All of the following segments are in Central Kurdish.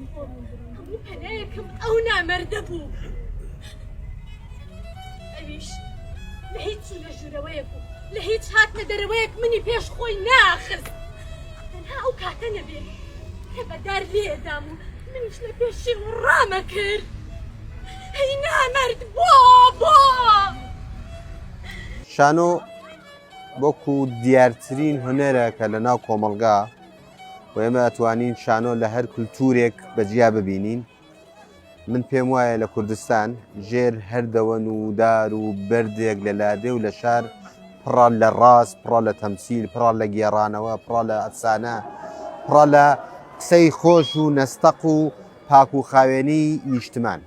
هەموو پەلایەکم ئەو نامەردە بوو ئەویش لە هیچ لە ژوورەوەیەک و لە هیچ هاتنە دەرەوەیەک منی پێش خۆی ناخست تەنها ئەو کاتە نەبێت کە بەدار لێدام و منیش لە پێشی ڕامە کرد هەی نامەرد بۆ شانۆ وەکو دیارترین هونەرە کە لە ناو کۆمەڵگا و ئێمە ئەتوانین شانۆ لە هەر کولتورێک بەجیا ببینین من پێم وایە لە کوردستان ژێر هەردەوەن و دار و بەردێک لە لادێ و لە شار پڕە لە ڕاست پڕە لە تەمسیل پڕە لە گێڕانەوە پڕە لە ئەفسانە پڕە لە قسەی خۆش و نەستەق و پاک و خاوێنی نیشتمان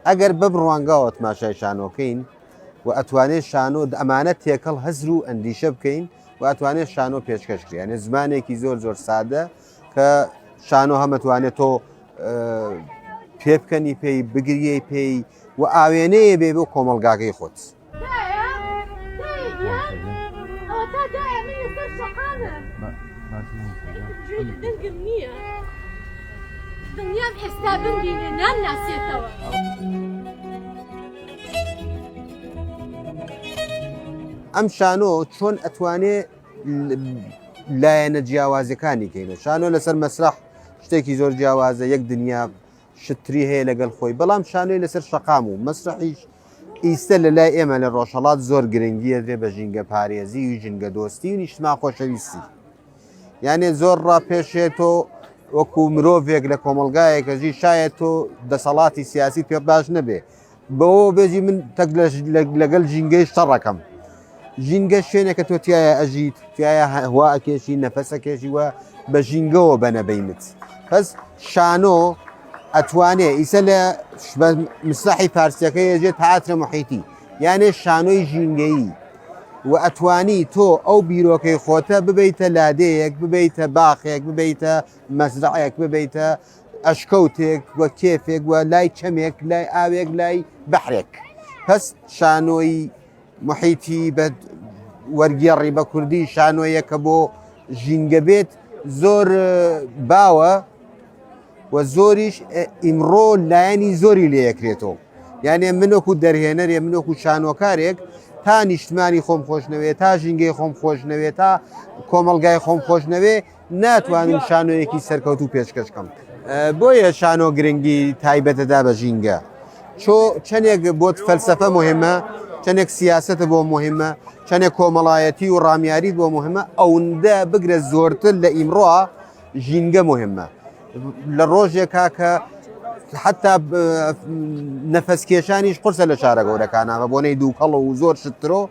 ئەگەر بە بڕوانگاوە تماشای شانۆکەین و ئەتوانێت شانۆ ئەمانە تێکەڵ هەزر و ئەندیشە بکەین و ئەتوانێت شانۆ پێشکەشکرێ یانێ زمانێکی زۆر زۆر سادە کە شانۆ هەمەتوانێت تۆ پێ بکەنی پێی بگریەی پێی و ئاوێنەیە بێ بۆ کۆمەڵگاکەی خۆت دەنگم نییە دڵنیام هێستا بمبینێ نامناسێتەوە ئەم شانۆ چۆن ئەتوانێ لایەنە جیاوازەکانی کەینە شانۆ لەسەر مەسرح شتێکی زۆر جیاوازە یەک دنیا شتری هەیە لەگەڵ خۆی بەڵام شانۆی لەسەر شەقام و مەسرحیش ئیستە لە لای ئێمە لە ڕۆژهەڵات زۆر گرنگیە درێ بە ژینگە پارێزی و ژینگە دۆستی و نیشتمان خۆشەویستی یانێ زۆر ڕاپێشێت تۆ وەکو مرۆڤێک لە کۆمەلگایەکەژی شایەت تۆ دەسەڵاتی سیاسی پێ باش نەبێ بەوە بێژی من تەک لەگەڵ ژینگەی شەڕەکەم ژینگە شوێنێکە تۆ تایە ئەژیت تایە هەوا ئەکێشی نەفەسەکێشی وە بە ژینگەوە بەنەبەینت پس شانۆ ئەتوانێ ئیسە لە مسرحی پارسیەکە ێژێت تەئاترە موحیتی یانێ شانۆی ژینگەیی و ئەتوانی تۆ ئەو بیرۆکەی خۆتە ببیتە لادەیەک ببیتە باخێک ببیتە مەزرعەیەک ببیتە ئەشکەوتێک وە کێفێک وە لای چەمێک لای ئاوێک لای بەحرێک پس شانۆی محیتی بە وەرگێڕی بە کوردی شانۆیەکە بۆ ژینگە بێت زۆر باوە و زۆریش ئیمڕۆ لایەنی زۆری لێیەکرێتەوە یانێ منۆکو دەرهێنەرێ منۆکو شانۆکارێک تا نیشتمانی خۆم خۆشنەوێت تا ژینگەی خۆم خۆشنەوێت تا کۆمەڵگای خۆم خۆشنەوێ ناتوانم شانۆیەکی سەرکەوت و پێشکەشکەم بۆیە شانۆ گرنگی تایبەتەدا بە ژینگە چەندێک بۆت فەلسەفە مهمە چەندێک سیاسەتە بۆ مهمە چەندێک کۆمەڵایەتی و ڕامیاریت بۆ مهمە ئەوەندە بگرە زۆرتر لە ئیمڕۆ ژینگە مهمە لە ڕۆژێکا کە حتا نەفەسکێشانیش قورسە لە شارە گەورەکانامە بۆ نەی دووکەڵ و زۆر شترۆ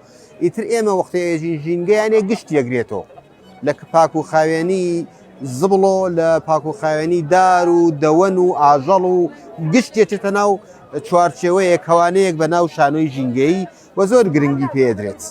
ئیتر ئێمە وەختەیەژی ژینگەیانێ گشت یەگرێتەوە لە پاک و خاوێنی زبڵۆ لە پاک و خاوێنی دار و دەوەن و ئاژەڵ و گشتێکێتە ناو چوارچێوەیە کەوانەیەک بە ناو شانۆی ژینگەیی و زۆر گرنگی پێدرێت.